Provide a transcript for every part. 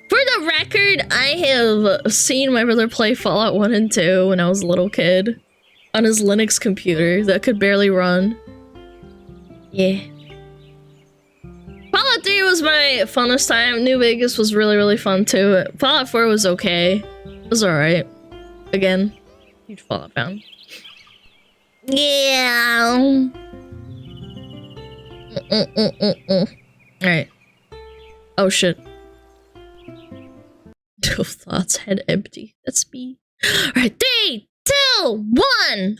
For the record, I have seen my brother play Fallout 1 and 2 when I was a little kid on his Linux computer that could barely run. Yeah. Fallout 3 was my funnest time. New Vegas was really, really fun too. Fallout 4 was okay. It was alright. Again, huge Fallout fan. Yeah. Alright. Oh shit. No thoughts, head empty. That's me. Alright, 3, 2, 1!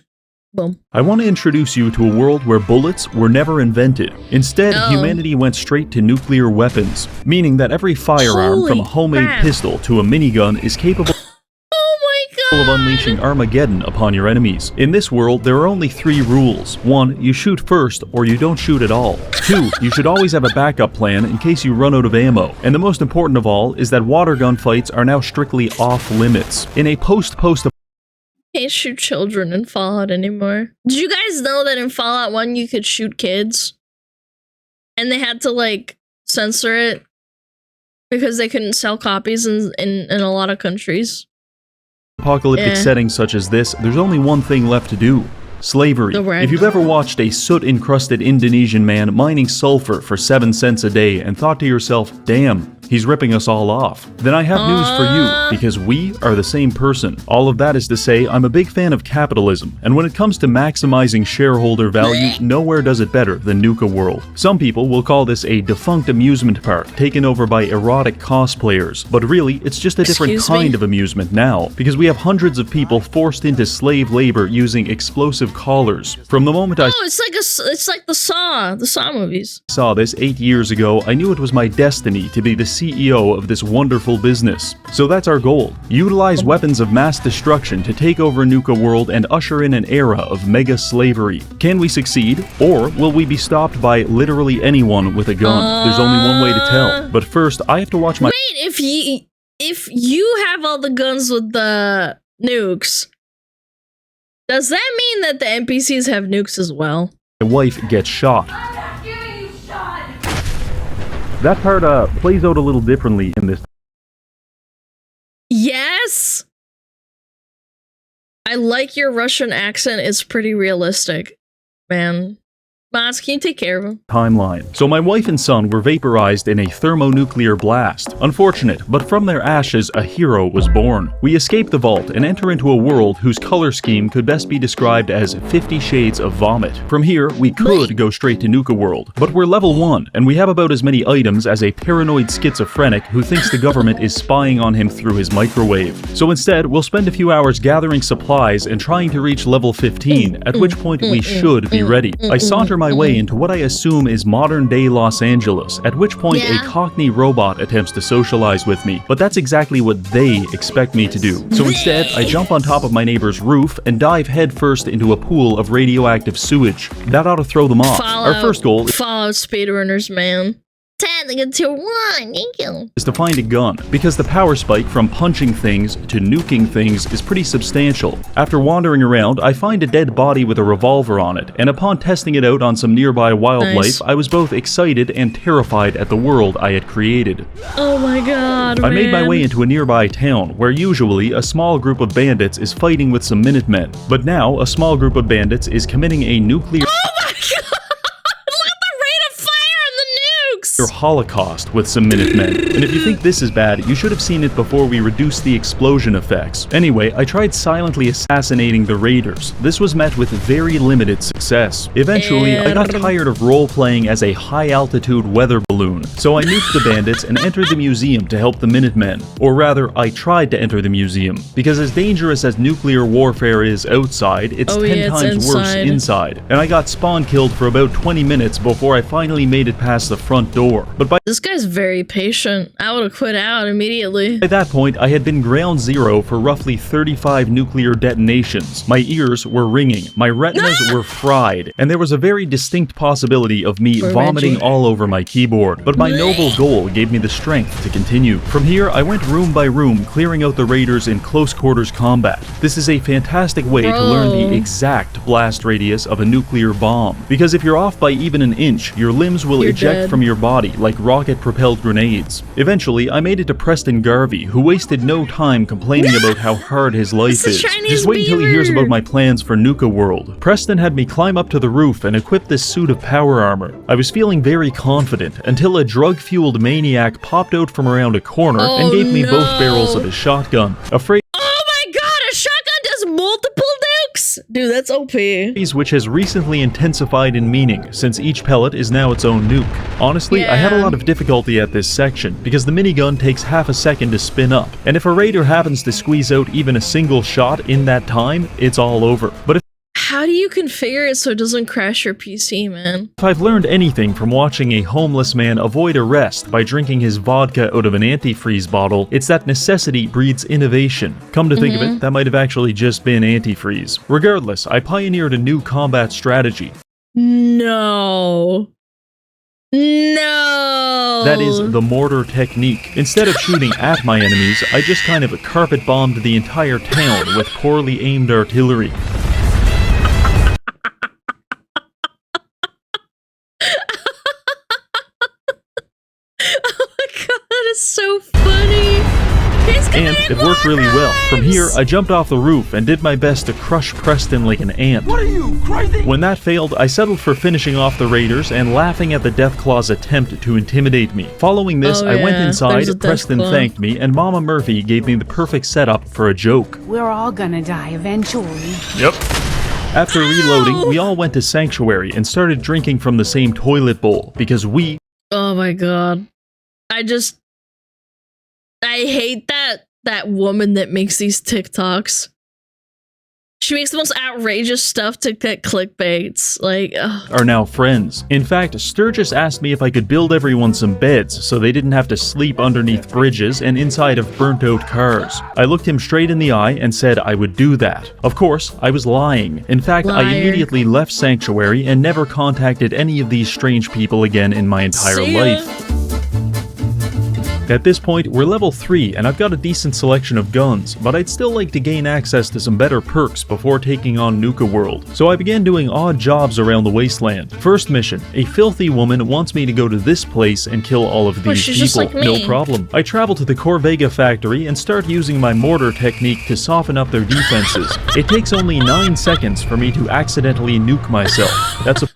Boom. I want to introduce you to a world where bullets were never invented. Instead, humanity went straight to nuclear weapons, meaning that every firearm from a homemade pistol to a minigun is capable of unleashing Armageddon upon your enemies. In this world, there are only 3 rules. 1, you shoot first, or you don't shoot at all. 2, you should always have a backup plan in case you run out of ammo. And the most important of all is that water gun fights are now strictly off limits. In a post Can't shoot children in Fallout anymore. Did you guys know that in Fallout 1 you could shoot kids? And they had to, like, censor it because they couldn't sell copies in a lot of countries. Apocalyptic settings such as this, there's only one thing left to do. Slavery. If you've ever watched a soot-encrusted Indonesian man mining sulfur for 7 cents a day and thought to yourself, damn, he's ripping us all off, then I have news for you, because we are the same person. All of that is to say, I'm a big fan of capitalism, and when it comes to maximizing shareholder value, nowhere does it better than Nuka World. Some people will call this a defunct amusement park taken over by erotic cosplayers, but really, it's just a different kind of amusement now, because we have hundreds of people forced into slave labor using explosive collars. From the moment it's like the Saw movies. Saw this 8 years ago, I knew it was my destiny to be the CEO of this wonderful business. So that's our goal. Utilize weapons of mass destruction to take over Nuka World and usher in an era of mega slavery. Can we succeed? Or will we be stopped by literally anyone with a gun? There's only one way to tell. But first, I have to watch my— Wait, if you have all the guns with the nukes, does that mean that the NPCs have nukes as well? My wife gets shot. That part plays out a little differently in this. Yes! I like your Russian accent. It's pretty realistic, man. Maz, can you take care of him? Timeline. So my wife and son were vaporized in a thermonuclear blast. Unfortunate, but from their ashes a hero was born. We escape the vault and enter into a world whose color scheme could best be described as 50 shades of vomit. From here, we could go straight to Nuka World, but we're level 1, and we have about as many items as a paranoid schizophrenic who thinks the government is spying on him through his microwave. So instead, we'll spend a few hours gathering supplies and trying to reach level 15, at which point we should be ready. I saunter my way into what I assume is modern-day Los Angeles, at which point a Cockney robot attempts to socialize with me, but that's exactly what they expect me to do. So instead, I jump on top of my neighbor's roof and dive headfirst into a pool of radioactive sewage. That ought to throw them off. Our first goal is Fallout speedrunners, man. 10 to get to 1, thank you. Is to find a gun, because the power spike from punching things to nuking things is pretty substantial. After wandering around, I find a dead body with a revolver on it, and upon testing it out on some nearby wildlife, I was both excited and terrified at the world I had created. Oh my god, I made my way into a nearby town, where usually a small group of bandits is fighting with some Minutemen, but now a small group of bandits is committing a nuclear— Oh my god! holocaust with some Minutemen. And if you think this is bad, you should have seen it before we reduced the explosion effects. Anyway, I tried silently assassinating the raiders. This was met with very limited success. Eventually, I got tired of role-playing as a high-altitude weather balloon, so I nuked the bandits and entered the museum to help the Minutemen. Or rather, I tried to enter the museum, because as dangerous as nuclear warfare is outside, it's 10 times worse inside. And I got spawn killed for about 20 minutes before I finally made it past the front door. But by This guy's very patient. I would have quit out immediately. that point, I had been ground zero for roughly 35 nuclear detonations. My ears were ringing, my retinas were fried, and there was a very distinct possibility of me Poor vomiting Reggie. all over my keyboard. But my noble goal gave me the strength to continue. From here, I went room by room, clearing out the raiders in close quarters combat. This is a fantastic way to learn the exact blast radius of a nuclear bomb, because if you're off by even an inch, your limbs will You're eject dead. from your body like rocket-propelled grenades. Eventually, I made it to Preston Garvey, who wasted no time complaining about how hard his life It's a is. Chinese Just wait until he hears beaver. about my plans for Nuka World. Preston had me climb up to the roof and equip this suit of power armor. I was feeling very confident until a drug-fueled maniac popped out from around a corner and gave me both barrels of his shotgun. Afraid Oh my god, a shotgun does multiple nukes? Dude, that's OP. which has recently intensified in meaning since each pellet is now its own nuke. Honestly, I had a Yeah. lot of difficulty at this section because the minigun takes half a second to spin up, and if a raider happens to squeeze out even a single shot in that time, it's all over. But How do you configure it so it doesn't crash your PC, man? if I've learned anything from watching a homeless man avoid arrest by drinking his vodka out of an antifreeze bottle, it's that necessity breeds innovation. Come to think of it, that might have actually just been antifreeze. Regardless, I pioneered a new combat strategy. No. No. That is the mortar technique. Instead of shooting at my enemies, I just kind of carpet bombed the entire town with poorly aimed artillery. Oh my god, that is so funny. He's gonna And eat it worked really well. From lives. here, I jumped off the roof and did my best to crush Preston like an ant. What are you, crazy? When that failed, I settled for finishing off the raiders and laughing at the Deathclaw's attempt to intimidate me. Following this, Oh, I went yeah, inside, there's a Preston Deathclaw. thanked me, and Mama Murphy gave me the perfect setup for a joke. We're all gonna die eventually. Yep. After reloading, we all went to Sanctuary and started drinking from the same toilet bowl, because we Oh my god. I hate that woman that makes these TikToks. She makes the most outrageous stuff to get clickbaits. Like, ugh. are now friends. In fact, Sturgis asked me if I could build everyone some beds so they didn't have to sleep underneath bridges and inside of burnt-out cars. I looked him straight in the eye and said I would do that. Of course, I was lying. In fact, I Liar. immediately left Sanctuary and never contacted any of these strange people again in my entire See ya. life. At this point, we're level 3 and I've got a decent selection of guns, but I'd still like to gain access to some better perks before taking on Nuka World. So I began doing odd jobs around the wasteland. First mission, a filthy woman wants me to go to this place and kill all of these she's people. just like me. No problem. I travel to the Corvega factory and start using my mortar technique to soften up their defenses. It takes only 9 seconds for me to accidentally nuke myself. That's a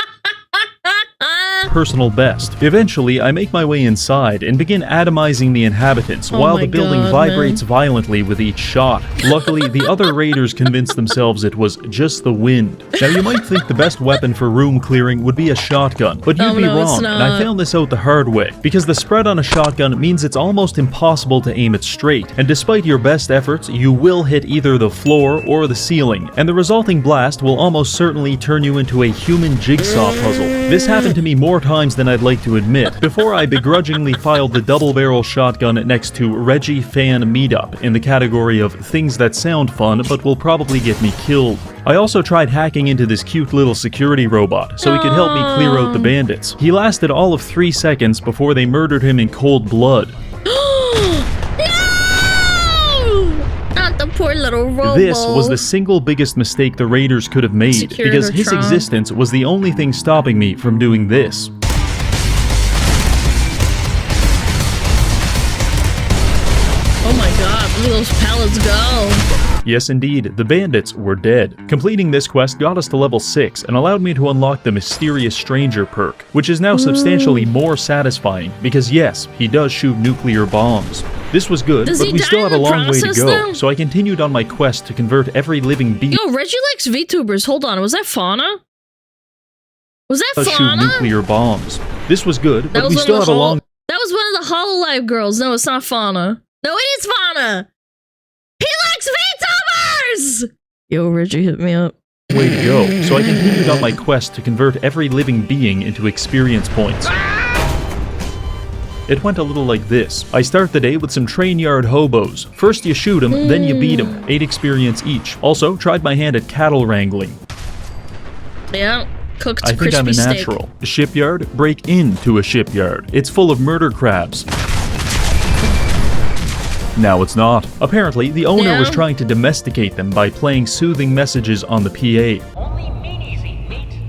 personal best. Eventually, I make my way inside and begin atomizing the inhabitants Oh while my the building God, vibrates violently with each shot. Luckily, the other raiders convinced themselves it was just the wind. Now, you might think the best weapon for room clearing would be a shotgun, but you'd Oh, be no, it's wrong, and I not. found this out the hard way, because the spread on a shotgun means it's almost impossible to aim it straight, and despite your best efforts, you will hit either the floor or the ceiling, and the resulting blast will almost certainly turn you into a human jigsaw puzzle. This happened to me more times than I'd like to admit, before I begrudgingly filed the double-barrel shotgun next to Reggie Fan Meetup in the category of things that sound fun but will probably get me killed. I also tried hacking into this cute little security robot so he could help me clear out the bandits. He lasted all of 3 seconds before they murdered him in cold blood. No! Not the poor little robo. This was the single biggest mistake the raiders could have made, Secured because her his trunk. existence was the only thing stopping me from doing this. Oh my god, look at those pellets go. Yes indeed, the bandits were dead. Completing this quest got us to level 6 and allowed me to unlock the Mysterious Stranger perk, which is now substantially more satisfying because yes, he does shoot nuclear bombs. This was good, Does but he we die still in have a the long way to process, go, though? so I continued on my quest to convert every living being Yo, Reggie likes VTubers. Hold on, was that Fauna? Was that to shoot Fauna? nuclear bombs. This was good, That but was we one still of have the a long That was one of the Hololive girls. No, it's not Fauna. No, it is Fauna. He likes VTubers. Yo, Reggie, hit me up. way to go, so I continued on my quest to convert every living being into experience points. It went a little like this. I start the day with some train yard hobos. First you shoot them, then you beat them. 8 experience each. Also, tried my hand at cattle wrangling. Yeah, cooked I think I'm a crispy steak. natural. Shipyard? Break into a shipyard. It's full of murder crabs. Now it's not. Apparently, the owner was trying to domesticate them by playing soothing messages on the PA.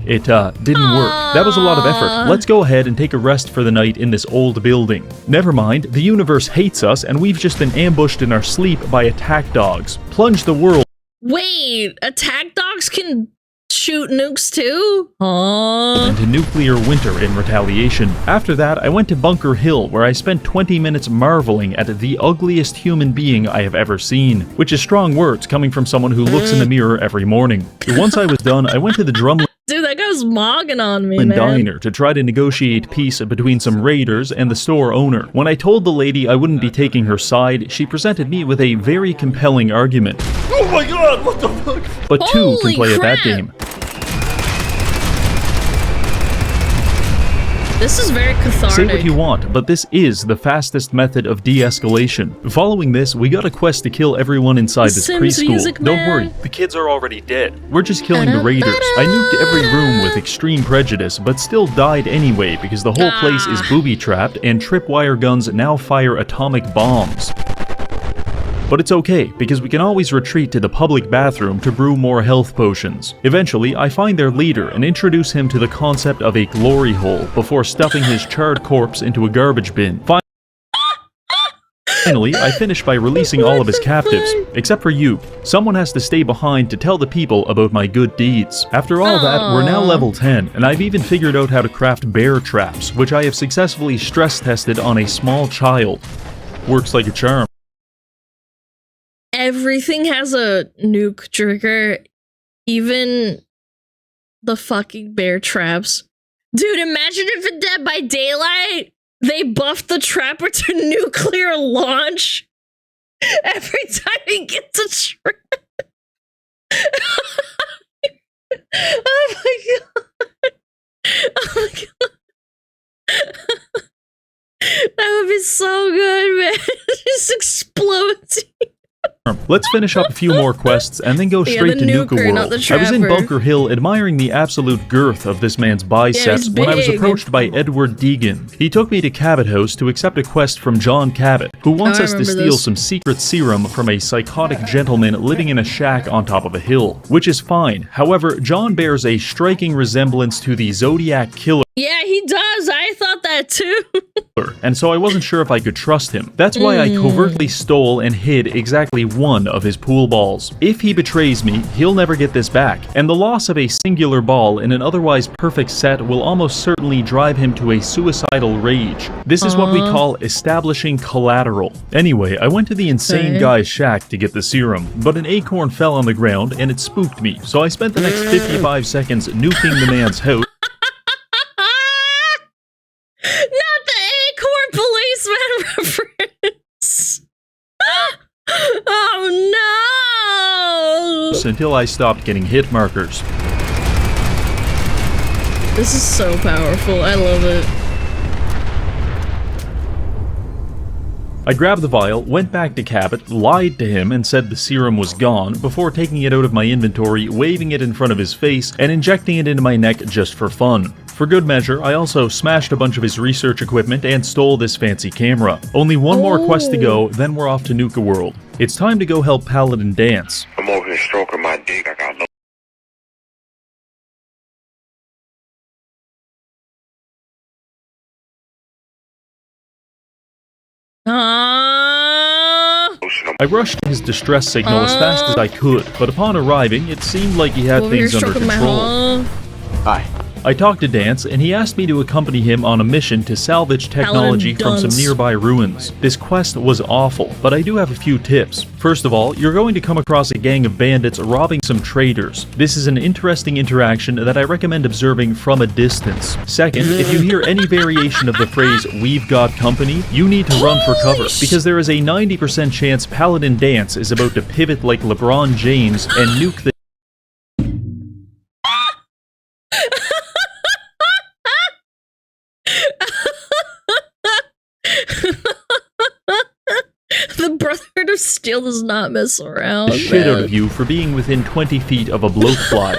It didn't work. That was a lot of effort. Let's go ahead and take a rest for the night in this old building. Never mind, the universe hates us and we've just been ambushed in our sleep by attack dogs. Plunge the world. Wait, attack dogs can shoot nukes too? Aww. Into nuclear winter in retaliation. After that, I went to Bunker Hill, where I spent 20 minutes marveling at the ugliest human being I have ever seen, which is strong words coming from someone who looks in the mirror every morning. Once I was done, I went to the Drumlin Dude, that guy was mogging on me, man. diner to try to negotiate peace between some raiders and the store owner. When I told the lady I wouldn't be taking her side, she presented me with a very compelling argument. Oh my god, what the fuck? But two can Holy play at that crap. game. This is very cathartic. Say what you want, but this is the fastest method of de-escalation. Following this, we got a quest to kill everyone inside this Sims preschool. music, Don't man. worry, the kids are already dead. We're just killing the raiders. I nuked every room with extreme prejudice, but still died anyway because the whole place is booby-trapped and tripwire guns now fire atomic bombs. But it's okay, because we can always retreat to the public bathroom to brew more health potions. Eventually, I find their leader and introduce him to the concept of a glory hole before stuffing his charred corpse into a garbage bin. Finally, I finish by releasing all of his captives, except for you. Someone has to stay behind to tell the people about my good deeds. After all that, we're now level 10, and I've even figured out how to craft bear traps, which I have successfully stress-tested on a small child. Works like a charm. Everything has a nuke trigger, even the fucking bear traps. Dude, imagine if in Dead by Daylight, they buffed the trapper to nuclear launch every time he gets a trap. Oh my god. Oh my god. That would be so good, man. Just explodes. Let's finish up a few more quests and then go straight to the Nuka nuker, not World. the I was in trapper. Bunker Hill admiring the absolute girth of this man's biceps he's when I was big. approached by Edward Deegan. He took me to Cabot House to accept a quest from John Cabot, who wants I us to remember steal this. some secret serum from a psychotic gentleman living in a shack on top of a hill, which is fine. However, John bears a striking resemblance to the Zodiac Killer, Yeah, he does. I thought that too. and so I wasn't sure if I could trust him. That's why I covertly stole and hid exactly one of his pool balls. If he betrays me, he'll never get this back, and the loss of a singular ball in an otherwise perfect set will almost certainly drive him to a suicidal rage. This is what we call establishing collateral. Anyway, I went to the insane Okay. guy's shack to get the serum, but an acorn fell on the ground and it spooked me, so I spent the next 55 seconds nuking the man's house. Not the acorn policeman reference. Oh no! Until I stopped getting hit markers. This is so powerful. I love it. I grabbed the vial, went back to Cabot, lied to him and said the serum was gone, before taking it out of my inventory, waving it in front of his face, and injecting it into my neck just for fun. For good measure, I also smashed a bunch of his research equipment and stole this fancy camera. Only one more quest to go, then we're off to Nuka World. It's time to go help Paladin dance. I'm over here stroking my dick. I got no. lotion on I rushed his distress signal as fast as I could, but upon arriving, it seemed like he had Over here things under stroking my control. hole. Hi. I talked to Dance, and he asked me to accompany him on a mission to salvage technology from some Dance. nearby ruins. This quest was awful, but I do have a few tips. First of all, you're going to come across a gang of bandits robbing some traders. This is an interesting interaction that I recommend observing from a distance. Second, if you hear any variation of the phrase, "We've got company," you need to run for cover, because there is a 90% chance Paladin Dance is about to pivot like LeBron James and nuke the Steel does not mess around. the shit out man. of you for being within 20 feet of a bloatfly.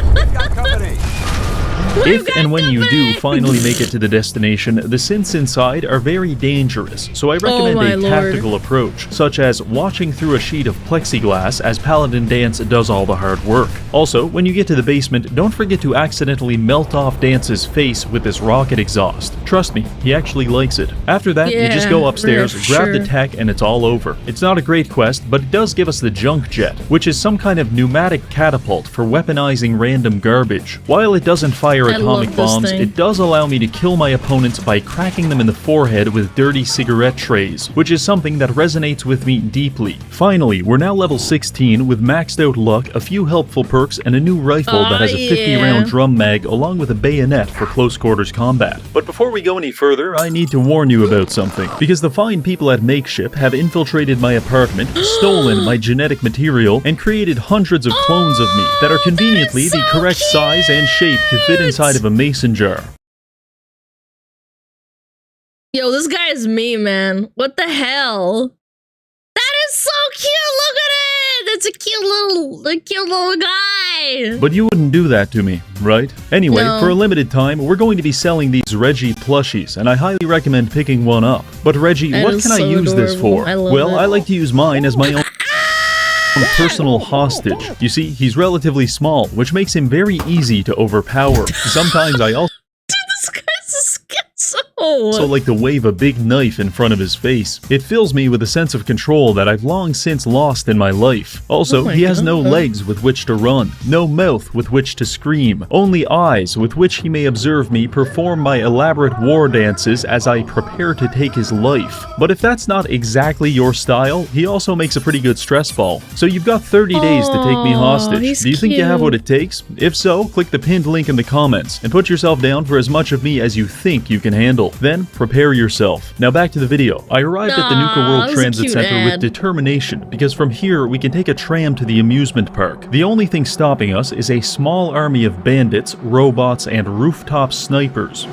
If and when you do finally make it to the destination, the synths inside are very dangerous, so I recommend my a lord. tactical approach, such as watching through a sheet of plexiglass as Paladin Dance does all the hard work. Also, when you get to the basement, don't forget to accidentally melt off Dance's face with this rocket exhaust. Trust me, he actually likes it. After that, you just go Yeah, upstairs, for grab the sure. tech, and it's all over. It's not a great quest, but it does give us the junk jet, which is some kind of pneumatic catapult for weaponizing random garbage. While it doesn't fire I love atomic this bombs, thing. it does allow me to kill my opponents by cracking them in the forehead with dirty cigarette trays, which is something that resonates with me deeply. Finally, we're now level 16 with maxed out luck, a few helpful perks, and a new rifle that has a 50-round drum mag along with a bayonet for close quarters combat. But before we go any further, I need to warn you about something, because the fine people at Makeship have infiltrated my apartment, stolen my genetic material, and created hundreds of clones of me that are conveniently the so correct size and shape to fit inside of a mason jar. Yo, this guy is me, man. What the hell? That is so cute. Look at it. That's a cute little guy. But you wouldn't do that to me, right? Anyway, No. for a limited time, we're going to be selling these Reggie plushies, and I highly recommend picking one up. But Reggie, That what is can I so use this adorable. for? I love Well, it. I like to use mine as my own personal hostage. You see, he's relatively small, which makes him very easy to overpower. Sometimes I also This guy's a schizo. like to wave a big knife in front of his face. It fills me with a sense of control that I've long since lost in my life. Also, Oh my he has no God. legs with which to run, no mouth with which to scream, only eyes with which he may observe me perform my elaborate war dances as I prepare to take his life. But if that's not exactly your style, he also makes a pretty good stress ball. So you've got 30 days to take me Aw, hostage. he's Do you think you have cute. what it takes? If so, click the pinned link in the comments and put yourself down for as much of me as you think you can handle. Then, prepare yourself. Now back to the video. I arrived at the Nuka Aw, World that was a Transit cute Center with ad. determination, because from here we can take a tram to the amusement park. The only thing stopping us is a small army of bandits, robots, and rooftop snipers.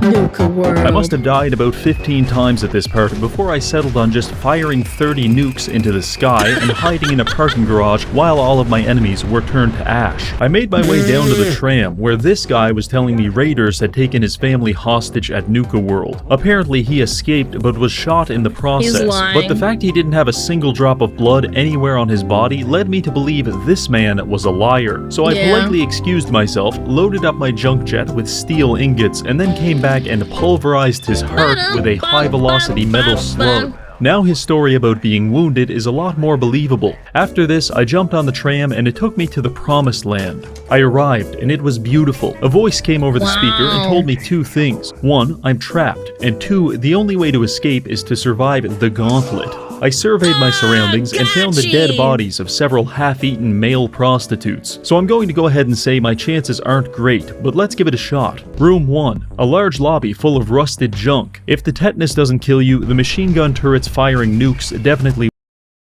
Nuka World. I must have died about 15 times at this part before I settled on just firing 30 nukes into the sky and hiding in a parking garage while all of my enemies were turned to ash. I made my way down to the tram, where this guy was telling me raiders had taken his family hostage at Nuka World. Apparently he escaped but was shot in the process. lying. But the fact he didn't have a single drop of blood anywhere on his body led me to believe this man was a liar. So I Yeah. politely excused myself, loaded up my junk jet with steel ingots, and then came back and pulverized his heart with a high-velocity metal slug. Now his story about being wounded is a lot more believable. After this, I jumped on the tram and it took me to the promised land. I arrived and it was beautiful. A voice came over the speaker and Wow. told me two things. One, I'm trapped, and two, the only way to escape is to survive the gauntlet. I surveyed my surroundings and found the dead gotcha. bodies of several half-eaten male prostitutes. So I'm going to go ahead and say my chances aren't great, but let's give it a shot. Room 1. A large lobby full of rusted junk. If the tetanus doesn't kill you, the machine gun turrets firing nukes definitely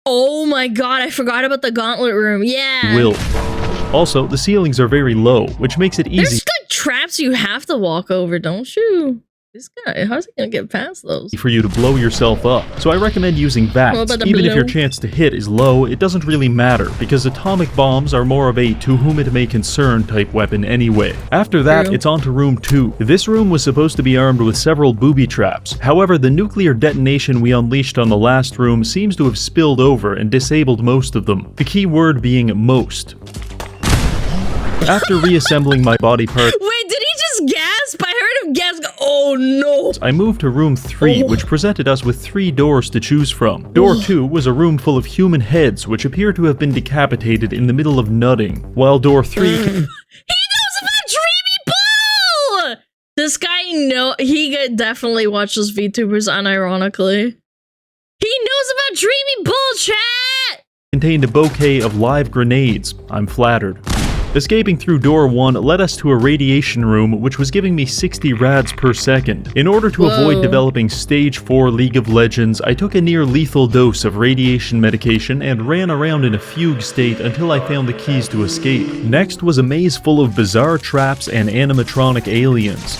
Oh my god, I forgot about the gauntlet room. Yeah. will. Also, the ceilings are very low, which makes it There's easy like traps you have to walk over, don't you? This guy, how's he gonna get past those? for you to blow yourself up. So I recommend using VATS. What about the Even if your blow? chance to hit is low, it doesn't really matter, because atomic bombs are more of a to whom it may concern type weapon anyway. After that, True. it's on to room 2. This room was supposed to be armed with several booby traps. However, the nuclear detonation we unleashed on the last room seems to have spilled over and disabled most of them. The key word being most. After reassembling my body parts, Wait, did he just gasp? I heard him gasp. Oh no. I moved to room 3, which presented us with 3 doors to choose from. Door 2 was a room full of human heads, which appear to have been decapitated in the middle of nutting, while door 3 He knows about Dreamy Bull! This guy, he definitely watches VTubers unironically. He knows about Dreamy Bull, chat! contained a bouquet of live grenades. I'm flattered. Escaping through door 1 led us to a radiation room which was giving me 60 rads per second. In order to avoid Whoa. developing stage 4 League of Legends, I took a near lethal dose of radiation medication and ran around in a fugue state until I found the keys to escape. Next was a maze full of bizarre traps and animatronic aliens.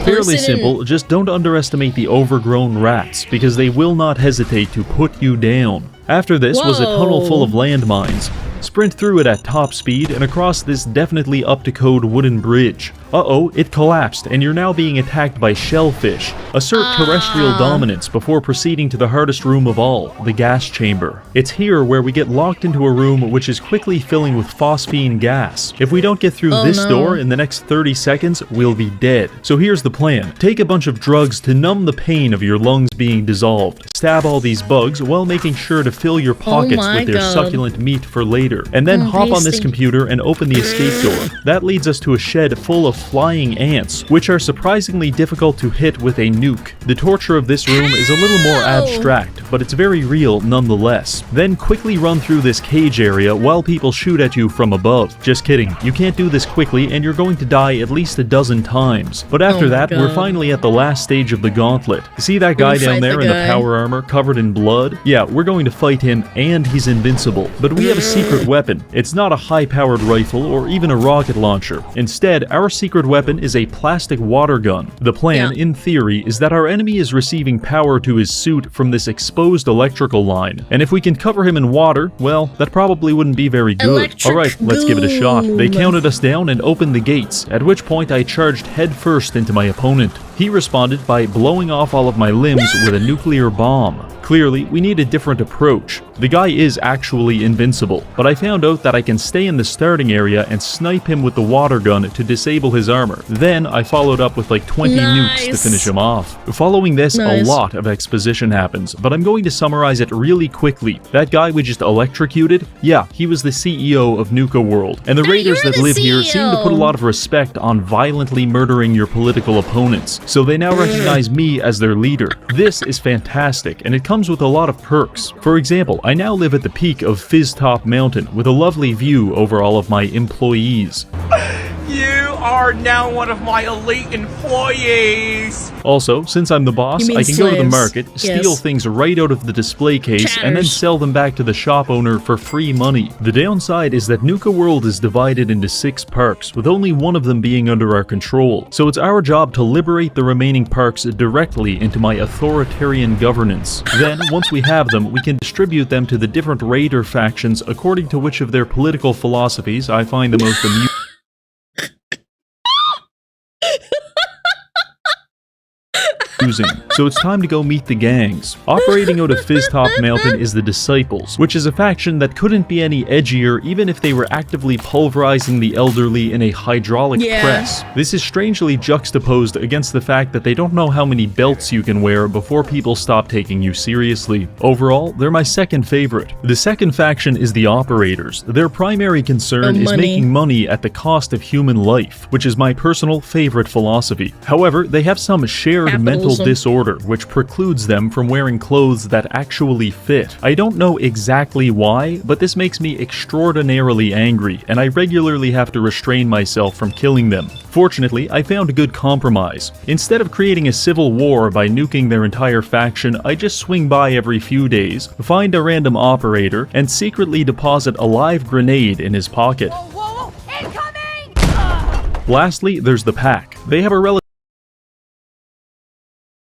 Fairly they simple, just don't underestimate the overgrown rats, because they will not hesitate to put you down. After this was a tunnel full of landmines. Sprint through it at top speed and across this definitely up-to-code wooden bridge. Uh-oh, it collapsed, and you're now being attacked by shellfish. Assert terrestrial dominance before proceeding to the hardest room of all, the gas chamber. It's here where we get locked into a room which is quickly filling with phosphine gas. If we don't get through this door in the next 30 seconds, we'll be dead. So here's the plan. Take a bunch of drugs to numb the pain of your lungs being dissolved. Stab all these bugs while making sure to fill your pockets with their succulent meat for later. And then hop on this computer and open the escape door. That leads us to a shed full of flying ants, which are surprisingly difficult to hit with a nuke. The torture of this room is a little more abstract, but it's very real nonetheless. Then quickly run through this cage area while people shoot at you from above. Just kidding, you can't do this quickly and you're going to die at least a dozen times. But after that, we're finally at the last stage of the gauntlet. See that guy down there in the power armor covered in blood? Yeah, we're going to fight him and he's invincible. But we have a secret weapon. It's not a high-powered rifle or even a rocket launcher. Instead, our secret weapon is a plastic water gun. The plan, in theory, is that our enemy is receiving power to his suit from this exposed electrical line. And if we can cover him in water, well, that probably wouldn't be very good. Alright, let's give it a shot. They counted us down and opened the gates, at which point I charged headfirst into my opponent. He responded by blowing off all of my limbs with a nuclear bomb. Clearly, we need a different approach. The guy is actually invincible, but I found out that I can stay in the starting area and snipe him with the water gun to disable his armor. Then I followed up with like 20 nukes to finish him off. Following this, a lot of exposition happens, but I'm going to summarize it really quickly. That guy we just electrocuted? Yeah, he was the CEO of Nuka World, and the raiders that live here seem to put a lot of respect on violently murdering your political opponents, so they now recognize me as their leader. This is fantastic, and it comes with a lot of perks. For example, I now live at the peak of Fizztop Mountain with a lovely view over all of my employees. You are now one of my elite employees! Also, since I'm the boss, I can go to the market, steal things right out of the display case, and then sell them back to the shop owner for free money. The downside is that Nuka World is divided into 6 parks, with only one of them being under our control, so it's our job to liberate the remaining parks directly into my authoritarian governance. Then, once we have them, we can distribute them to the different raider factions according to which of their political philosophies I find the most amusing. So it's time to go meet the gangs. Operating out of Fizztop Mountain is the Disciples, which is a faction that couldn't be any edgier even if they were actively pulverizing the elderly in a hydraulic press. This is strangely juxtaposed against the fact that they don't know how many belts you can wear before people stop taking you seriously. Overall, they're my second favorite. The second faction is the Operators. Their primary concern is making money at the cost of human life, which is my personal favorite philosophy. However, they have some shared mental disorder, which precludes them from wearing clothes that actually fit. I don't know exactly why, but this makes me extraordinarily angry, and I regularly have to restrain myself from killing them. Fortunately, I found a good compromise. Instead of creating a civil war by nuking their entire faction, I just swing by every few days, find a random operator, and secretly deposit a live grenade in his pocket. Whoa, incoming! Lastly, there's the Pack. They have a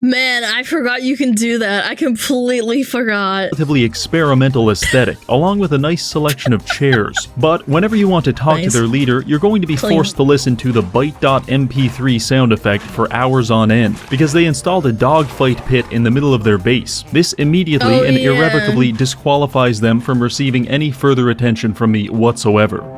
Man, I forgot you can do that. I completely forgot. relatively experimental aesthetic, along with a nice selection of chairs. But whenever you want to talk to their leader, you're going to be forced to listen to the bite.mp3 sound effect for hours on end, because they installed a dogfight pit in the middle of their base. This immediately and irrevocably disqualifies them from receiving any further attention from me whatsoever.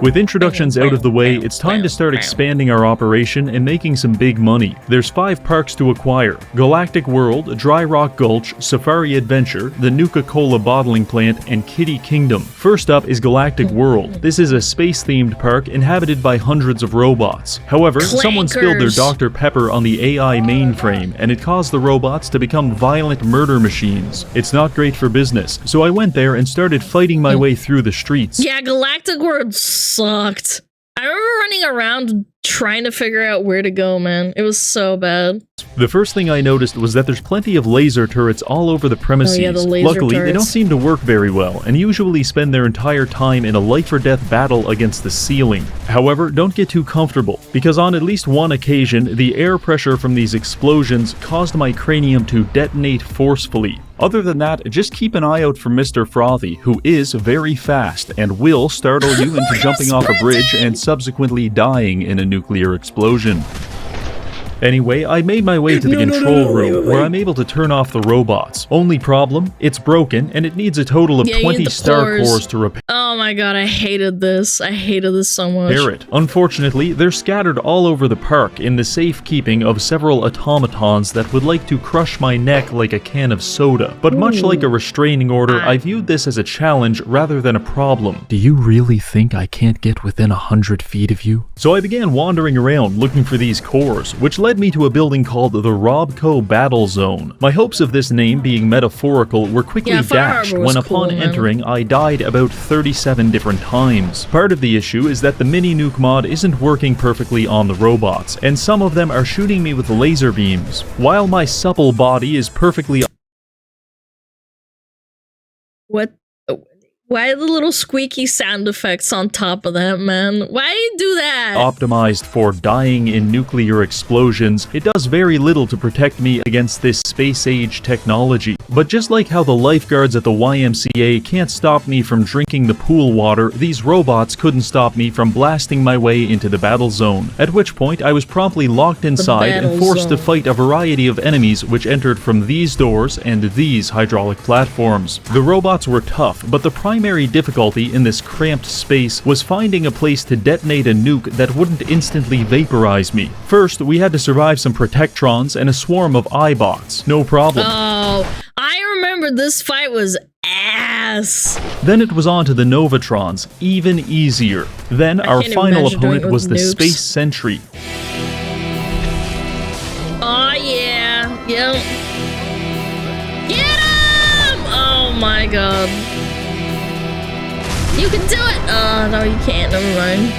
With introductions out of the way, it's time to start expanding our operation and making some big money. There's 5 parks to acquire: Galactic World, Dry Rock Gulch, Safari Adventure, the Nuka Cola bottling plant, and Kiddie Kingdom. First up is Galactic World. This is a space-themed park inhabited by hundreds of robots. However, someone spilled their Dr. Pepper on the AI mainframe, and it caused the robots to become violent murder machines. It's not great for business, so I went there and started fighting my way through the streets. Yeah, Galactic World sucked. I remember running around trying to figure out where to go, man. It was so bad. The first thing I noticed was that there's plenty of laser turrets all over the premises. Oh, yeah, the laser Luckily, they don't turrets. seem to work very well, and usually spend their entire time in a life-or-death battle against the ceiling. However, don't get too comfortable, because on at least one occasion, the air pressure from these explosions caused my cranium to detonate forcefully. Other than that, just keep an eye out for Mr. Frothy, who is very fast and will startle you into jumping off a bridge and subsequently dying in a nuclear explosion. Anyway, I made my way to the control room, where I'm able to turn off the robots. Only problem, it's broken, and it needs a total of Yeah, you 20 need the star cores. cores to repair Oh my god, I hated this. I hated this so much. it. Unfortunately, they're scattered all over the park in the safekeeping of several automatons that would like to crush my neck like a can of soda. But much like a restraining order, I viewed this as a challenge rather than a problem. Do you really think I can't get within 100 feet of you? So I began wandering around looking for these cores, which led me to a building called the Robco Battle Zone. My hopes of this name being metaphorical were quickly Yeah, Far dashed Harbor was when cool, upon man. entering I died about 37 different times. Part of the issue is that the mini nuke mod isn't working perfectly on the robots, and some of them are shooting me with laser beams, while my supple body is perfectly What? Why the little squeaky sound effects on top of that, man? Why do you do that? optimized for dying in nuclear explosions. It does very little to protect me against this space-age technology. But just like how the lifeguards at the YMCA can't stop me from drinking the pool water, these robots couldn't stop me from blasting my way into the battle zone. At which point, I was promptly locked inside and battle forced to zone. fight a variety of enemies which entered from these doors and these hydraulic platforms. The robots were tough, but the primary difficulty in this cramped space was finding a place to detonate a nuke that wouldn't instantly vaporize me. First, we had to survive some protectrons and a swarm of iBots. No problem. Oh, I remember this fight was ass. Then it was on to the Novatrons, even easier. Then our can't final imagine doing it opponent with was the nukes. Space Sentry. Oh yeah, yep. Get him! Oh my god. You can do it! Oh, no, you can't. Never mind.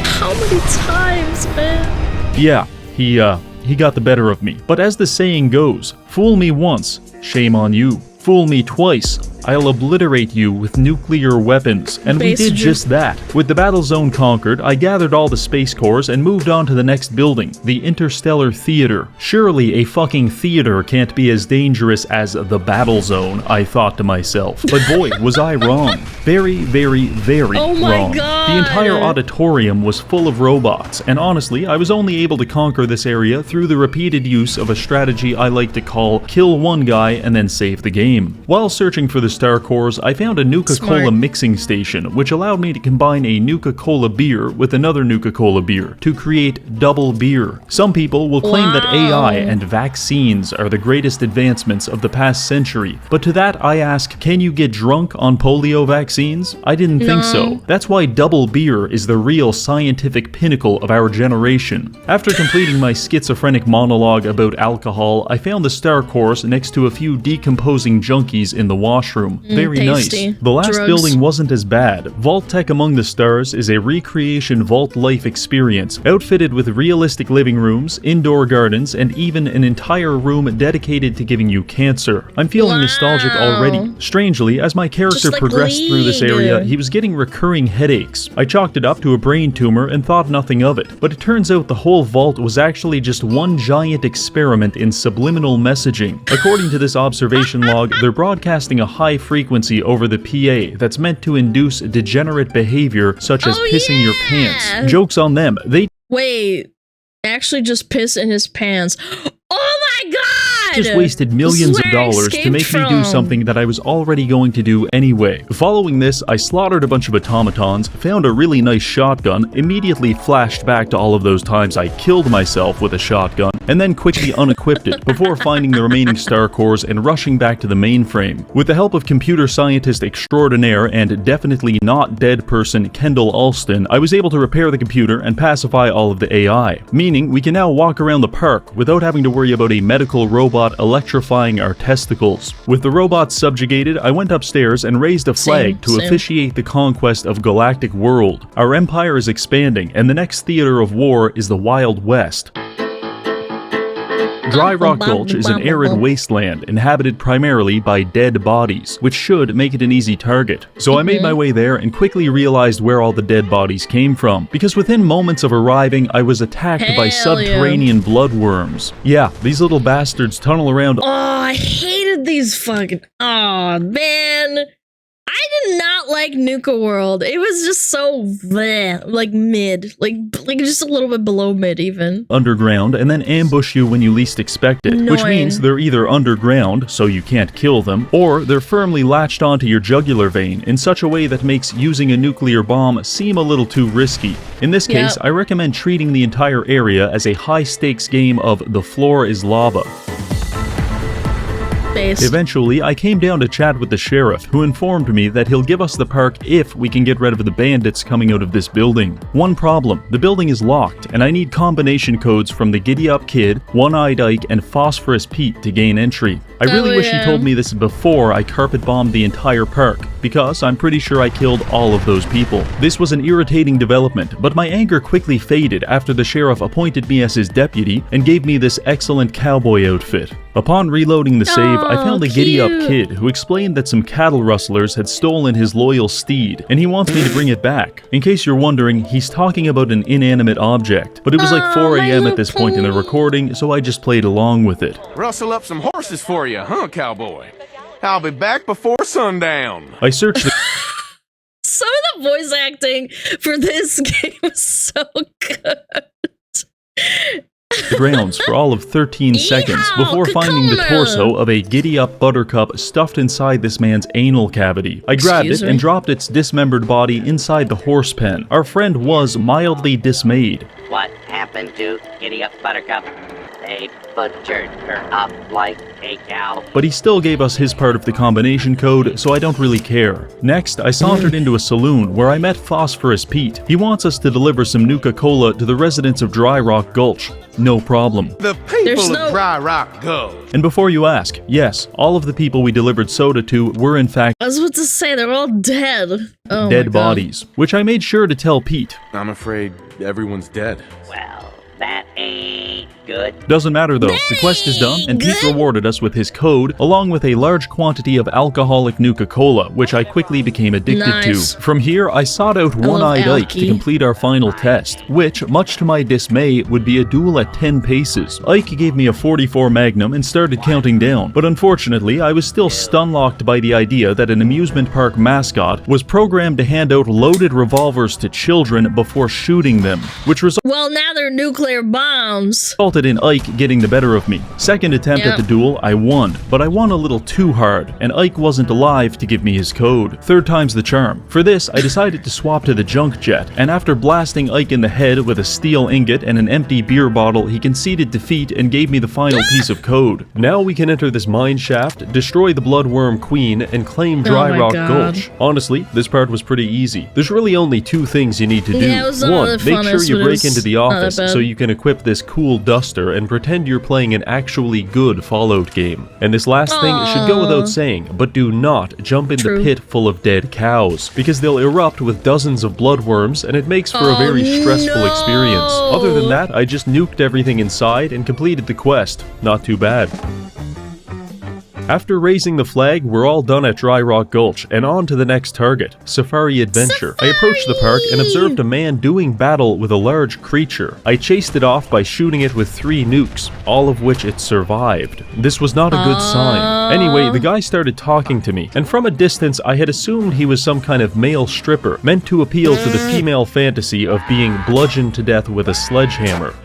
How many times, man? Yeah, he got the better of me. But as the saying goes, fool me once, shame on you. Fool me twice, I'll obliterate you with nuclear weapons. And we did Basically. just that. With the battle zone conquered, I gathered all the space cores and moved on to the next building, the Interstellar Theater. Surely a fucking theater can't be as dangerous as the battle zone, I thought to myself. But boy, was I wrong. Very, very, very Oh my wrong. God. The entire auditorium was full of robots, and honestly, I was only able to conquer this area through the repeated use of a strategy I like to call kill one guy and then save the game. While searching for the star cores, I found a Nuka-Cola Smart. mixing station, which allowed me to combine a Nuka-Cola beer with another Nuka-Cola beer to create double beer. Some people will claim that AI and vaccines are the greatest advancements of the past century, but to that I ask, can you get drunk on polio vaccines? I didn't think so. That's why double beer is the real scientific pinnacle of our generation. After completing my schizophrenic monologue about alcohol, I found the star cores next to a few decomposing junkies in the washroom. Very tasty. nice. The last Drugs. building wasn't as bad. Vault Tech Among the Stars is a recreation vault life experience, outfitted with realistic living rooms, indoor gardens, and even an entire room dedicated to giving you cancer. I'm feeling nostalgic already. Strangely, as my character Just like progressed through this League. area, he was getting recurring headaches. I chalked it up to a brain tumor and thought nothing of it, but it turns out the whole vault was actually just one giant experiment in subliminal messaging. According to this observation log, they're broadcasting a high frequency over the PA that's meant to induce degenerate behavior such as Oh, pissing your yeah! pants. Joke's on them. They Wait, actually just piss in his pants. Oh my god! just wasted millions of dollars to make me do something that I was already going to do anyway. Following this, I slaughtered a bunch of automatons, found a really nice shotgun, immediately flashed back to all of those times I killed myself with a shotgun, and then quickly unequipped it before finding the remaining star cores and rushing back to the mainframe. With the help of computer scientist extraordinaire and definitely not dead person Kendall Alston, I was able to repair the computer and pacify all of the AI, meaning we can now walk around the park without having to worry about a medical robot robot electrifying our testicles. With the robots subjugated, I went upstairs and raised a flag to officiate the conquest of Galactic World. Our empire is expanding, and the next theater of war is the Wild West. Dry Rock Gulch is an arid wasteland inhabited primarily by dead bodies, which should make it an easy target. So I made my way there and quickly realized where all the dead bodies came from, because within moments of arriving, I was attacked by subterranean bloodworms. Yeah, these little bastards tunnel around. Oh, I hated these fucking. Oh, man. I did not like Nuka World. It was just so bleh, like mid, like just a little bit below mid even. Underground and then ambush you when you least expect it, which means they're either underground, so you can't kill them, or they're firmly latched onto your jugular vein in such a way that makes using a nuclear bomb seem a little too risky. In this case, I recommend treating the entire area as a high-stakes game of the floor is lava. Eventually, I came down to chat with the sheriff, who informed me that he'll give us the perk if we can get rid of the bandits coming out of this building. One problem, the building is locked, and I need combination codes from the Giddy Up Kid, One-Eyed Ike, and Phosphorus Pete to gain entry. I really wish he told me this before I carpet bombed the entire perk, because I'm pretty sure I killed all of those people. This was an irritating development, but my anger quickly faded after the sheriff appointed me as his deputy and gave me this excellent cowboy outfit. Upon reloading the save, I found a Giddy Up Kid who explained that some cattle rustlers had stolen his loyal steed, and he wants me to bring it back. In case you're wondering, he's talking about an inanimate object, but it was like 4 a.m. at this point in the recording, so I just played along with it. Rustle up some horses for you, huh, cowboy? I'll be back before sundown. I searched the Some of the voice acting for this game is so good. grounds for all of 13 seconds before finding the torso of a Giddy Up Buttercup stuffed inside this man's anal cavity. I grabbed it and dropped its dismembered body inside the horse pen. Our friend was mildly dismayed. What happened to Giddy Up Buttercup? They butchered her up like a cow. But he still gave us his part of the combination code, so I don't really care. Next, I sauntered into a saloon where I met Phosphorus Pete. He wants us to deliver some Nuka Cola to the residents of Dry Rock Gulch. No problem. The people of Dry Rock Gulch. And before you ask, yes, all of the people we delivered soda to were in fact I was about to say, they're all dead. Oh dead bodies, which I made sure to tell Pete. I'm afraid everyone's dead. Well, that ain't good. Doesn't matter though, the quest is done, and Pete rewarded us with his code, along with a large quantity of alcoholic Nuka Cola, which I quickly became addicted to. From here, I sought out One-Eyed Ike to complete our final test, which, much to my dismay, would be a duel at 10 paces. Ike gave me a 44 Magnum and started counting down, but unfortunately, I was still stun-locked by the idea that an amusement park mascot was programmed to hand out loaded revolvers to children before shooting them, which well, now they're nuclear bombs. resulted in Ike getting the better of me. Second attempt at the duel, I won, but I won a little too hard, and Ike wasn't alive to give me his code. Third time's the charm. For this, I decided to swap to the junk jet, and after blasting Ike in the head with a steel ingot and an empty beer bottle, he conceded defeat and gave me the final piece of code. Now we can enter this mine shaft, destroy the Bloodworm Queen, and claim Dry Rock Gulch. Honestly, this part was pretty easy. There's really only 2 things you need to do. One, make sure you break into the office so you can equip this cool duster and pretend you're playing an actually good Fallout game. And this last thing should go without saying, but do not jump in the pit full of dead cows, because they'll erupt with dozens of bloodworms and it makes for a very stressful experience. Other than that, I just nuked everything inside and completed the quest. Not too bad. After raising the flag, we're all done at Dry Rock Gulch, and on to the next target, Safari Adventure. I approached the park and observed a man doing battle with a large creature. I chased it off by shooting it with 3 nukes, all of which it survived. This was not a good sign. Anyway, the guy started talking to me, and from a distance I had assumed he was some kind of male stripper, meant to appeal to the female fantasy of being bludgeoned to death with a sledgehammer.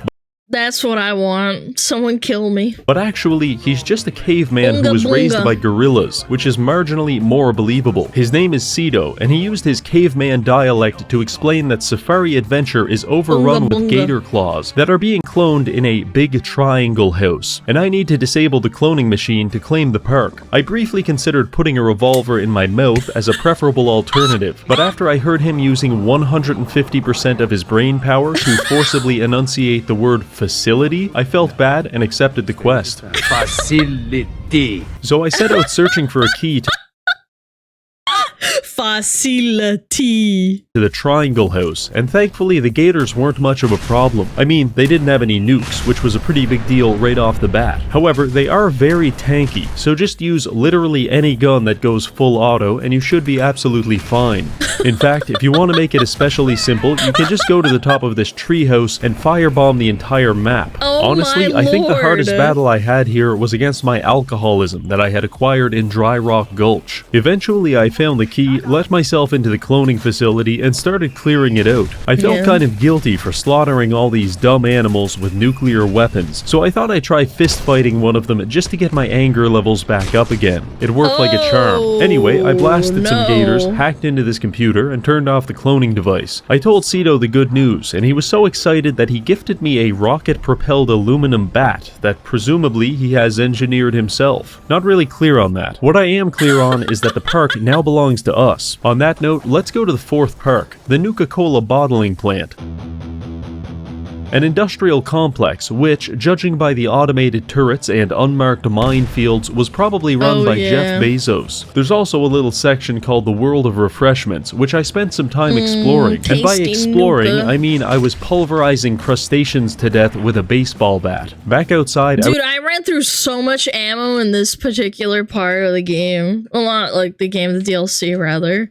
That's what I want. Someone kill me. But actually, he's just a caveman who was raised by gorillas, which is marginally more believable. His name is Cedo, and he used his caveman dialect to explain that Safari Adventure is overrun with gator claws that are being cloned in a big triangle house, and I need to disable the cloning machine to claim the perk. I briefly considered putting a revolver in my mouth as a preferable alternative, but after I heard him using 150% of his brain power to forcibly enunciate the word facility, I felt bad and accepted the quest. Facility. So I set out searching for a key to Facility. the Triangle House, and thankfully the gators weren't much of a problem. I mean, they didn't have any nukes, which was a pretty big deal right off the bat. However, they are very tanky, so just use literally any gun that goes full auto and you should be absolutely fine. In fact, if you want to make it especially simple, you can just go to the top of this treehouse and firebomb the entire map. Oh Honestly, my I think the lord. hardest battle I had here was against my alcoholism that I had acquired in Dry Rock Gulch. Eventually, I found the key, let myself into the cloning facility, and started clearing it out. I felt kind of guilty for slaughtering all these dumb animals with nuclear weapons, so I thought I'd try fist fighting one of them just to get my anger levels back up again. It worked like a charm. Anyway, I blasted some gators, hacked into this computer, and turned off the cloning device. I told Cito the good news, and he was so excited that he gifted me a rocket-propelled aluminum bat that presumably he has engineered himself. Not really clear on that. What I am clear on is that the park now belongs to us. On that note, let's go to the fourth park, the Nuka-Cola bottling plant. An industrial complex which, judging by the automated turrets and unmarked minefields, was probably run by Jeff Bezos. There's also a little section called the World of Refreshments, which I spent some time exploring. And by exploring, Nuka. I mean I was pulverizing crustaceans to death with a baseball bat. Back outside, Dude, I ran through so much ammo in this particular part of the game. Well, not like the game, the DLC rather.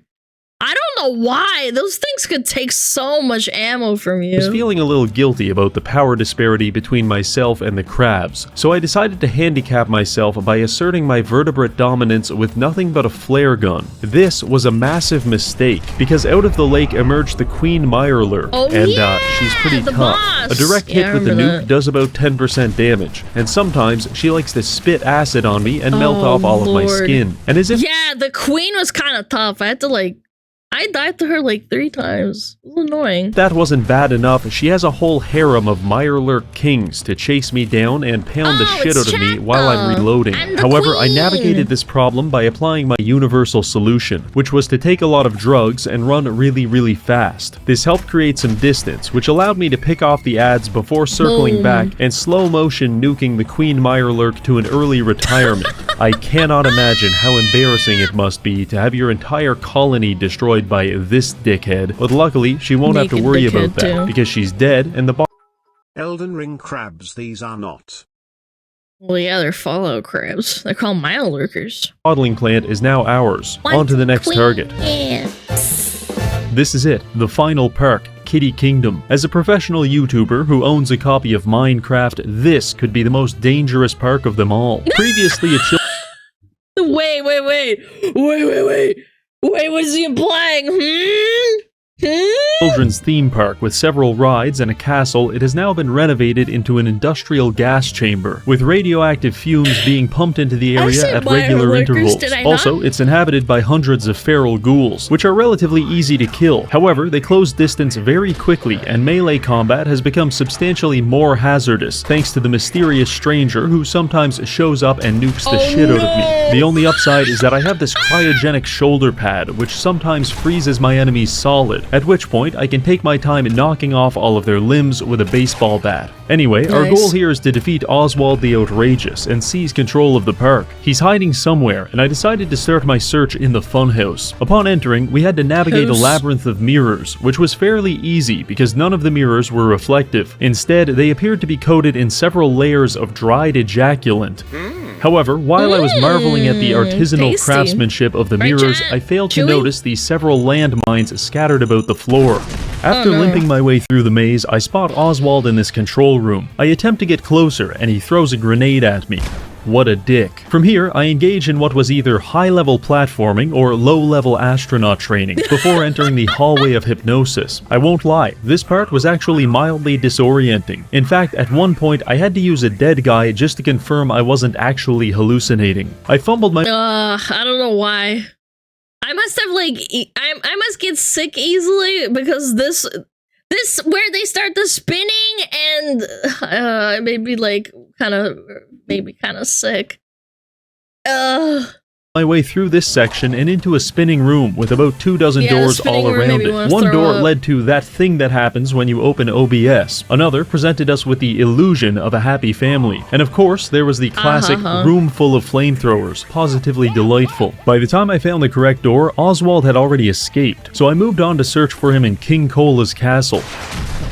I don't know why. Those things could take so much ammo from you. I was feeling a little guilty about the power disparity between myself and the crabs, so I decided to handicap myself by asserting my vertebrate dominance with nothing but a flare gun. This was a massive mistake, because out of the lake emerged the Queen Mirelurk, and she's pretty the tough. boss. A direct Yeah, I hit with the remember nuke does about 10% damage, and sometimes she likes to spit acid on me and melt Oh, off all of my Lord. skin. And as if Yeah, the queen was kind of tough. I died to her like 3 times. It was annoying. that wasn't bad enough, she has a whole harem of Mirelurk kings to chase me down and pound the shit out of me while I'm reloading. I'm the However, I queen. navigated this problem by applying my universal solution, which was to take a lot of drugs and run really fast. This helped create some distance, which allowed me to pick off the ads before circling Boom. back and slow motion nuking the Queen Mirelurk to an early retirement. I cannot imagine how embarrassing it must be to have your entire colony destroyed by this dickhead, but luckily she won't have to Naked worry dickhead, about that too. because she's dead and the Elden Ring crabs, these are not. Well, yeah, they're Fallout crabs. They're called mile lurkers. bottling plant is now ours. On to the next target. This is it, the final park, Kiddie Kingdom. As a professional YouTuber who owns a copy of Minecraft, this could be the most dangerous park of them all. Previously a Wait, what is he implying? children's theme park with several rides and a castle, it has now been renovated into an industrial gas chamber, with radioactive fumes being pumped into the area said at regular Mirelurkers, intervals. did I not? Also, it's inhabited by hundreds of feral ghouls, which are relatively easy to kill. However, they close distance very quickly, and melee combat has become substantially more hazardous, thanks to the mysterious stranger who sometimes shows up and nukes the shit out of me. The only upside is that I have this cryogenic shoulder pad, which sometimes freezes my enemies solid, at which point I can take my time knocking off all of their limbs with a baseball bat. Anyway, our Nice. goal here is to defeat Oswald the Outrageous and seize control of the park. He's hiding somewhere, and I decided to start my search in the funhouse. Upon entering, we had to navigate a House. labyrinth of mirrors, which was fairly easy because none of the mirrors were reflective. Instead, they appeared to be coated in several layers of dried ejaculant. However, while I was marveling at the artisanal tasty. craftsmanship of the Right, mirrors, Jack? I failed to Chewy? notice the several landmines scattered about the floor. After limping my way through the maze, I spot Oswald in this control room. I attempt to get closer, and he throws a grenade at me. What a dick. From here, I engage in what was either high-level platforming or low-level astronaut training before entering the hallway of hypnosis. I won't lie, this part was actually mildly disorienting. In fact, at one point, I had to use a dead guy just to confirm I wasn't actually hallucinating. I fumbled my I don't know why. I must have I must get sick easily because this where they start the spinning and it made me kind of sick. my way through this section and into a spinning room with about 24 Yeah, the doors spinning all room made around me it. wanna One throw door up. led to that thing that happens when you open OBS. Another presented us with the illusion of a happy family. And of course, there was the classic room full of flamethrowers, positively delightful. By the time I found the correct door, Oswald had already escaped, so I moved on to search for him in King Cola's castle.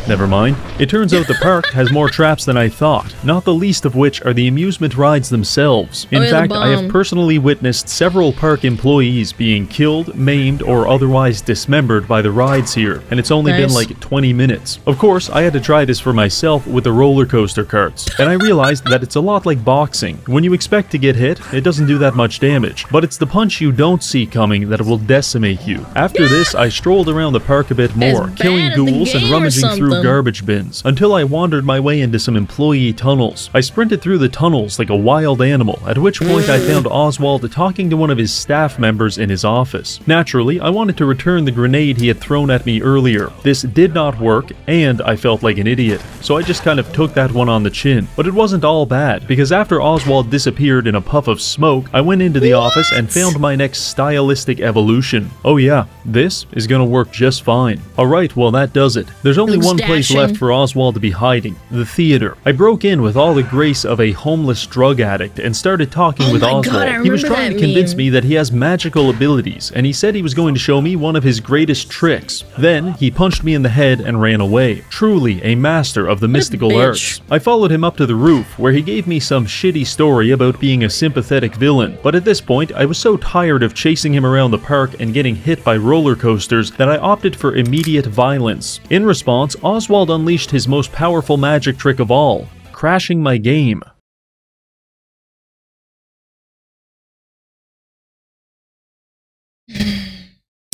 Never mind. It turns out the park has more traps than I thought, not the least of which are the amusement rides themselves. In fact, I have personally witnessed several park employees being killed, maimed, or otherwise dismembered by the rides here, and it's only been like 20 minutes. Of course, I had to try this for myself with the roller coaster carts, and I realized that it's a lot like boxing. When you expect to get hit, it doesn't do that much damage, but it's the punch you don't see coming that will decimate you. After this, I strolled around the park a bit more, killing ghouls and rummaging through garbage bins, until I wandered my way into some employee tunnels. I sprinted through the tunnels like a wild animal, at which point I found Oswald talking to one of his staff members in his office. Naturally, I wanted to return the grenade he had thrown at me earlier. This did not work, and I felt like an idiot, so I just kind of took that one on the chin. But it wasn't all bad, because after Oswald disappeared in a puff of smoke, I went into the office and found my next stylistic evolution. Oh yeah, this is gonna work just fine. Alright, well that does it. There's only one place left for Oswald to be hiding, the theater. I broke in with all the grace of a homeless drug addict and started talking with Oswald. He was trying to convince me that he has magical abilities, and he said he was going to show me one of his greatest tricks. Then, he punched me in the head and ran away. Truly a master of the mystical arts. I followed him up to the roof, where he gave me some shitty story about being a sympathetic villain, but at this point, I was so tired of chasing him around the park and getting hit by roller coasters that I opted for immediate violence. In response, Oswald unleashed his most powerful magic trick of all, crashing my game.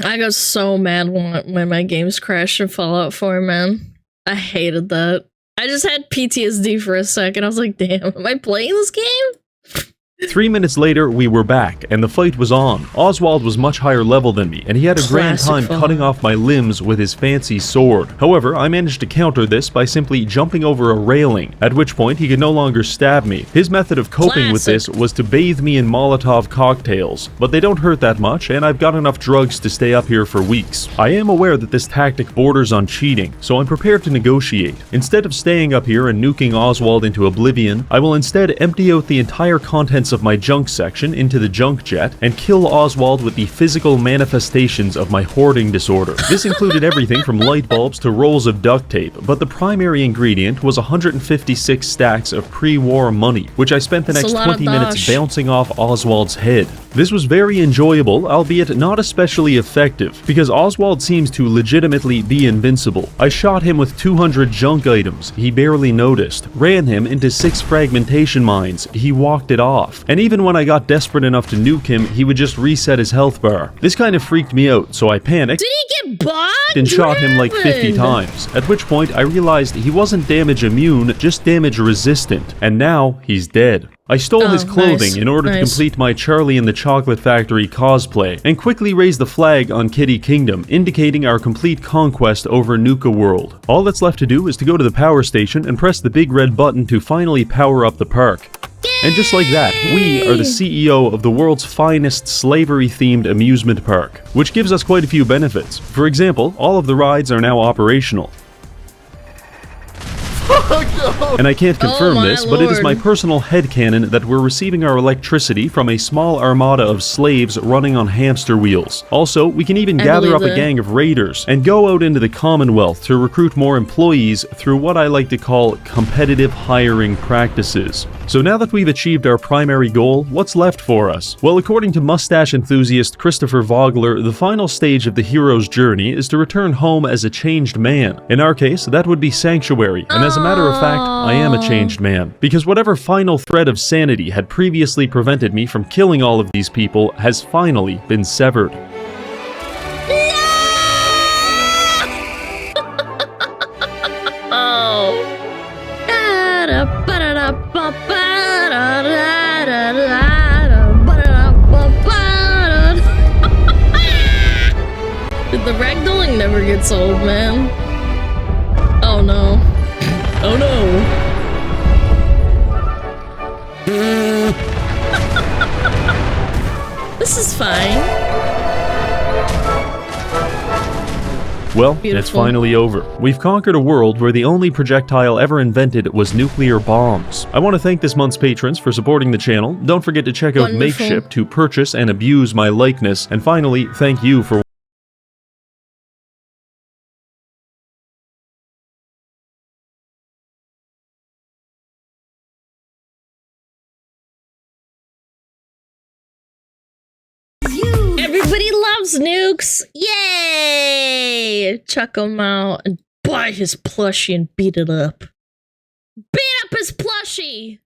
I got so mad when my games crashed in Fallout 4, man. I hated that. I just had PTSD for a second. I was like, damn, am I playing this game? 3 minutes later, we were back, and the fight was on. Oswald was much higher level than me, and he had a grand time cutting off my limbs with his fancy sword. However, I managed to counter this by simply jumping over a railing, at which point he could no longer stab me. His method of coping with this was to bathe me in Molotov cocktails, but they don't hurt that much, and I've got enough drugs to stay up here for weeks. I am aware that this tactic borders on cheating, so I'm prepared to negotiate. Instead of staying up here and nuking Oswald into oblivion, I will instead empty out the entire contents of my junk section into the junk jet and kill Oswald with the physical manifestations of my hoarding disorder. This included everything from light bulbs to rolls of duct tape, but the primary ingredient was 156 stacks of pre-war money, which I spent the next 20 minutes bouncing off Oswald's head. This was very enjoyable, albeit not especially effective, because Oswald seems to legitimately be invincible. I shot him with 200 junk items, he barely noticed, ran him into 6 fragmentation mines, he walked it off, and even when I got desperate enough to nuke him, he would just reset his health bar. This kind of freaked me out, so I panicked. Did he get bogged? And shot him like 50 times, at which point I realized he wasn't damage immune, just damage resistant, and now he's dead. I stole his clothing in order to complete my Charlie and the Chocolate Factory cosplay, and quickly raised the flag on Kiddie Kingdom, indicating our complete conquest over Nuka World. All that's left to do is to go to the power station and press the big red button to finally power up the park. And just like that, we are the CEO of the world's finest slavery-themed amusement park, which gives us quite a few benefits. For example, all of the rides are now operational. And I can't confirm this, but it is my personal headcanon that we're receiving our electricity from a small armada of slaves running on hamster wheels. Also, we can even gather up a gang of raiders and go out into the Commonwealth to recruit more employees through what I like to call competitive hiring practices. So now that we've achieved our primary goal, what's left for us? Well, according to mustache enthusiast Christopher Vogler, the final stage of the hero's journey is to return home as a changed man. In our case, that would be Sanctuary, and as a matter of fact, I am a changed man, because whatever final thread of sanity had previously prevented me from killing all of these people has finally been severed. The ragdolling never gets old, man. Oh no. Oh no. This is fine. Well, it's Beautiful. finally over. We've conquered a world where the only projectile ever invented was nuclear bombs. I want to thank this month's patrons for supporting the channel. Don't forget to check out Wonderful. Makeship to purchase and abuse my likeness. And finally, thank you for Everybody loves nukes. Yay! Chuck him out and buy his plushie and beat it up. Beat up his plushie!